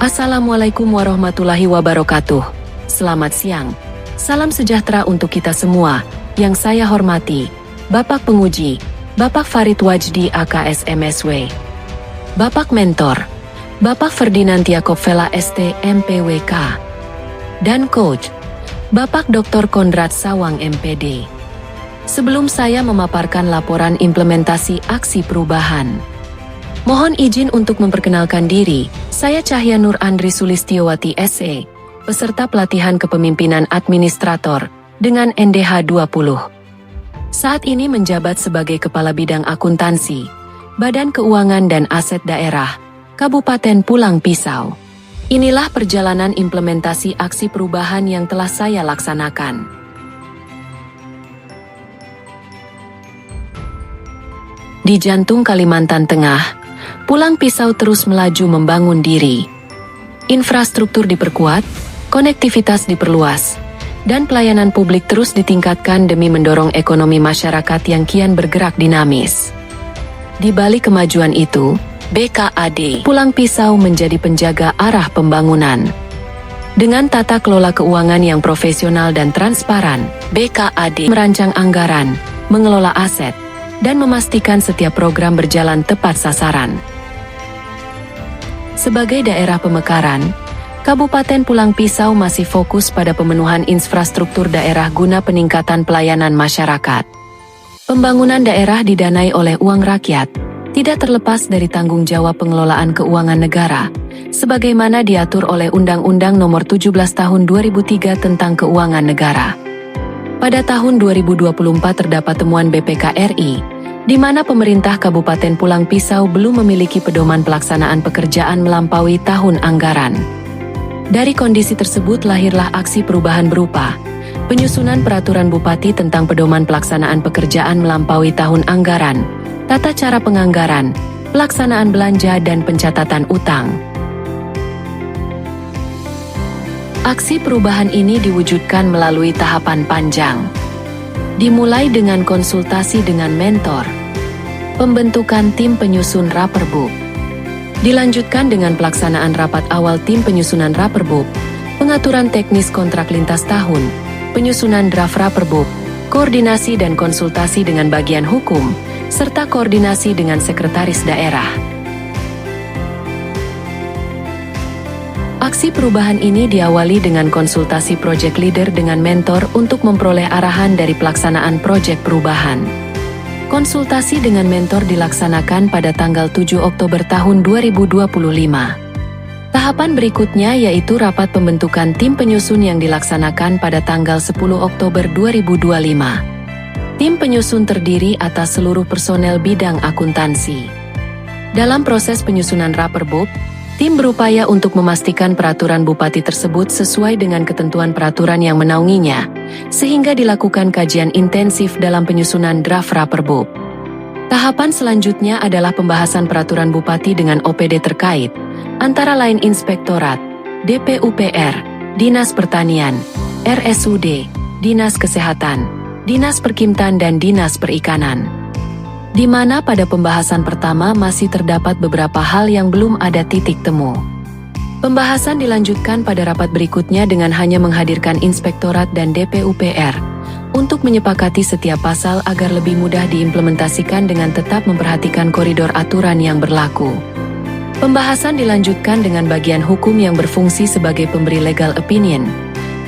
Assalamualaikum warahmatullahi wabarakatuh. Selamat siang. Salam sejahtera untuk kita semua. Yang saya hormati, Bapak Penguji, Bapak Farid Wajdi AKS MSW, Bapak Mentor, Bapak Ferdinand Yaakob Vela ST MPWK, dan Coach, Bapak Dr. Kondrat Sawang MPD. Sebelum saya memaparkan laporan implementasi aksi perubahan, mohon izin untuk memperkenalkan diri. Saya Cahya Nur Andri Sulistiowati SE, peserta pelatihan kepemimpinan administrator dengan NDH 20. Saat ini menjabat sebagai Kepala Bidang Akuntansi, Badan Keuangan dan Aset Daerah, Kabupaten Pulang Pisau. Inilah perjalanan implementasi aksi perubahan yang telah saya laksanakan. Di jantung Kalimantan Tengah, Pulang Pisau terus melaju membangun diri. Infrastruktur diperkuat, konektivitas diperluas, dan pelayanan publik terus ditingkatkan demi mendorong ekonomi masyarakat yang kian bergerak dinamis. Di balik kemajuan itu, BKAD Pulang Pisau menjadi penjaga arah pembangunan. Dengan tata kelola keuangan yang profesional dan transparan, BKAD merancang anggaran, mengelola aset, dan memastikan setiap program berjalan tepat sasaran. Sebagai daerah pemekaran, Kabupaten Pulang Pisau masih fokus pada pemenuhan infrastruktur daerah guna peningkatan pelayanan masyarakat. Pembangunan daerah didanai oleh uang rakyat, tidak terlepas dari tanggung jawab pengelolaan keuangan negara, sebagaimana diatur oleh Undang-Undang Nomor 17 Tahun 2003 tentang Keuangan Negara. Pada tahun 2024 terdapat temuan BPK RI, di mana pemerintah Kabupaten Pulang Pisau belum memiliki pedoman pelaksanaan pekerjaan melampaui tahun anggaran. Dari kondisi tersebut lahirlah aksi perubahan berupa penyusunan peraturan Bupati tentang pedoman pelaksanaan pekerjaan melampaui tahun anggaran, tata cara penganggaran, pelaksanaan belanja dan pencatatan utang. Aksi perubahan ini diwujudkan melalui tahapan panjang. Dimulai dengan konsultasi dengan mentor, pembentukan tim penyusun Raperbub, dilanjutkan dengan pelaksanaan rapat awal tim penyusunan Raperbub, pengaturan teknis kontrak lintas tahun, penyusunan draft Raperbub, koordinasi dan konsultasi dengan bagian hukum, serta koordinasi dengan sekretaris daerah. Aksi perubahan ini diawali dengan konsultasi project leader dengan mentor untuk memperoleh arahan dari pelaksanaan project perubahan. Konsultasi dengan mentor dilaksanakan pada tanggal 7 Oktober tahun 2025. Tahapan berikutnya yaitu rapat pembentukan tim penyusun yang dilaksanakan pada tanggal 10 Oktober 2025. Tim penyusun terdiri atas seluruh personel bidang akuntansi. Dalam proses penyusunan Raperbub, tim berupaya untuk memastikan peraturan Bupati tersebut sesuai dengan ketentuan peraturan yang menaunginya, sehingga dilakukan kajian intensif dalam penyusunan draft Raperbub. Tahapan selanjutnya adalah pembahasan peraturan Bupati dengan OPD terkait, antara lain Inspektorat, DPUPR, Dinas Pertanian, RSUD, Dinas Kesehatan, Dinas Perkimtan dan Dinas Perikanan. Di mana pada pembahasan pertama masih terdapat beberapa hal yang belum ada titik temu. Pembahasan dilanjutkan pada rapat berikutnya dengan hanya menghadirkan Inspektorat dan DPUPR untuk menyepakati setiap pasal agar lebih mudah diimplementasikan dengan tetap memperhatikan koridor aturan yang berlaku. Pembahasan dilanjutkan dengan bagian hukum yang berfungsi sebagai pemberi legal opinion,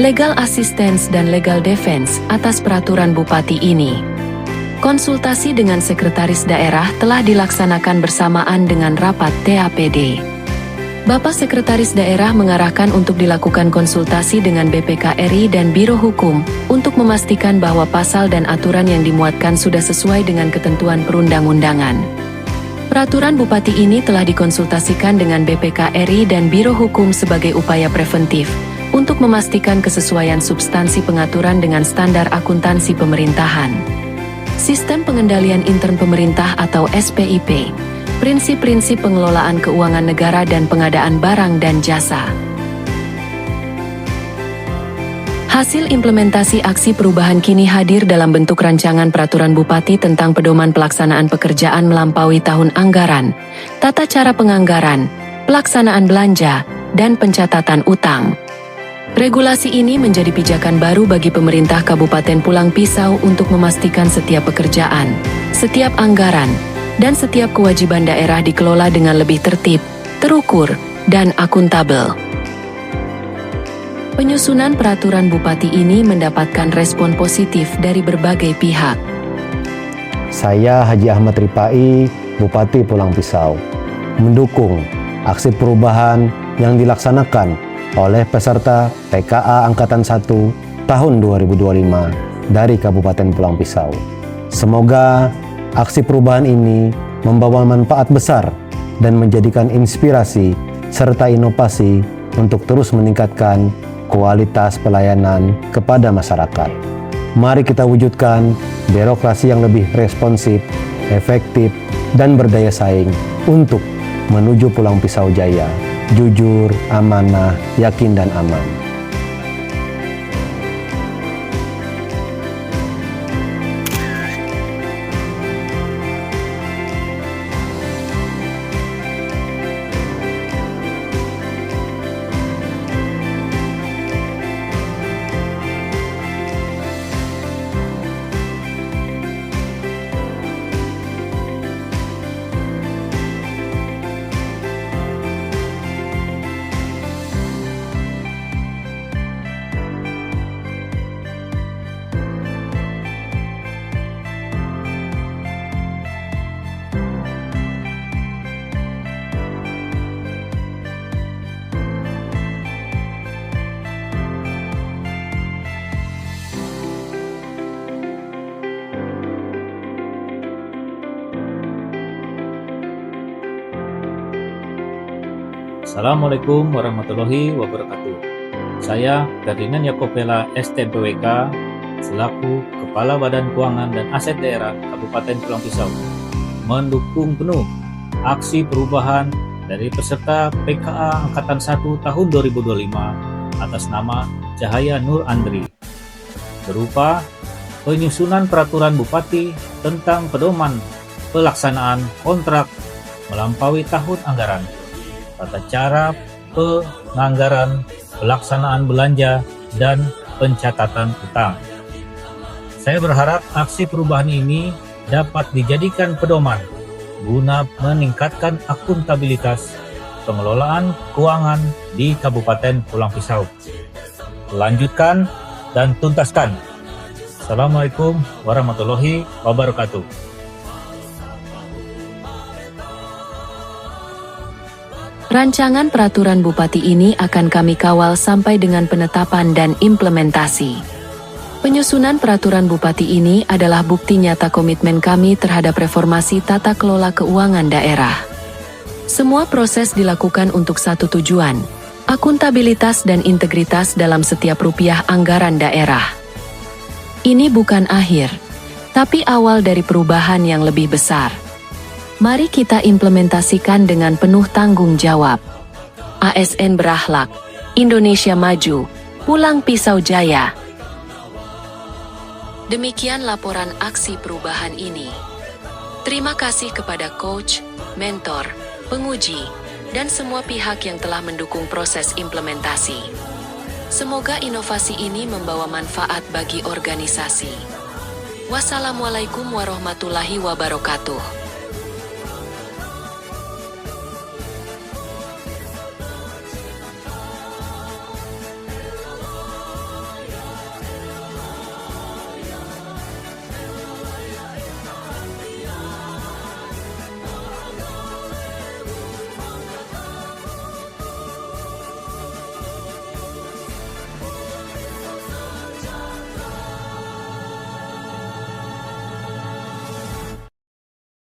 legal assistance dan legal defense atas peraturan Bupati ini. Konsultasi dengan sekretaris daerah telah dilaksanakan bersamaan dengan rapat TAPD. Bapak Sekretaris Daerah mengarahkan untuk dilakukan konsultasi dengan BPK RI dan Biro Hukum untuk memastikan bahwa pasal dan aturan yang dimuatkan sudah sesuai dengan ketentuan perundang-undangan. Peraturan Bupati ini telah dikonsultasikan dengan BPK RI dan Biro Hukum sebagai upaya preventif untuk memastikan kesesuaian substansi pengaturan dengan standar akuntansi pemerintahan. Sistem Pengendalian Intern Pemerintah atau SPIP, prinsip-prinsip pengelolaan keuangan negara dan pengadaan barang dan jasa. Hasil implementasi aksi perubahan kini hadir dalam bentuk rancangan peraturan Bupati tentang pedoman pelaksanaan pekerjaan melampaui tahun anggaran, tata cara penganggaran, pelaksanaan belanja, dan pencatatan utang. Regulasi ini menjadi pijakan baru bagi pemerintah Kabupaten Pulang Pisau untuk memastikan setiap pekerjaan, setiap anggaran, dan setiap kewajiban daerah dikelola dengan lebih tertib, terukur, dan akuntabel. Penyusunan peraturan Bupati ini mendapatkan respon positif dari berbagai pihak. Saya Haji Ahmad Ripai, Bupati Pulang Pisau, mendukung aksi perubahan yang dilaksanakan oleh peserta PKA Angkatan 1 tahun 2025 dari Kabupaten Pulang Pisau. Semoga aksi perubahan ini membawa manfaat besar dan menjadikan inspirasi serta inovasi untuk terus meningkatkan kualitas pelayanan kepada masyarakat. Mari kita wujudkan birokrasi yang lebih responsif, efektif, dan berdaya saing untuk menuju Pulang Pisau Jaya, jujur, amanah, yakin, dan aman. Assalamualaikum warahmatullahi wabarakatuh. Saya Ferdinand Yakobela STMPWK selaku Kepala Badan Keuangan dan Aset Daerah Kabupaten Pulang Pisau mendukung penuh aksi perubahan dari peserta PKA Angkatan 1 tahun 2025 atas nama Cahaya Nur Andri berupa penyusunan peraturan Bupati tentang pedoman pelaksanaan kontrak melampaui tahun anggaran, tata cara penganggaran, pelaksanaan belanja, dan pencatatan utang. Saya berharap aksi perubahan ini dapat dijadikan pedoman guna meningkatkan akuntabilitas pengelolaan keuangan di Kabupaten Pulang Pisau. Lanjutkan dan tuntaskan. Assalamualaikum warahmatullahi wabarakatuh. Rancangan peraturan Bupati ini akan kami kawal sampai dengan penetapan dan implementasi. Penyusunan peraturan Bupati ini adalah bukti nyata komitmen kami terhadap reformasi tata kelola keuangan daerah. Semua proses dilakukan untuk satu tujuan, akuntabilitas dan integritas dalam setiap rupiah anggaran daerah. Ini bukan akhir, tapi awal dari perubahan yang lebih besar. Mari kita implementasikan dengan penuh tanggung jawab. ASN berakhlak, Indonesia maju, Pulang Pisau Jaya. Demikian laporan aksi perubahan ini. Terima kasih kepada coach, mentor, penguji, dan semua pihak yang telah mendukung proses implementasi. Semoga inovasi ini membawa manfaat bagi organisasi. Wassalamualaikum warahmatullahi wabarakatuh.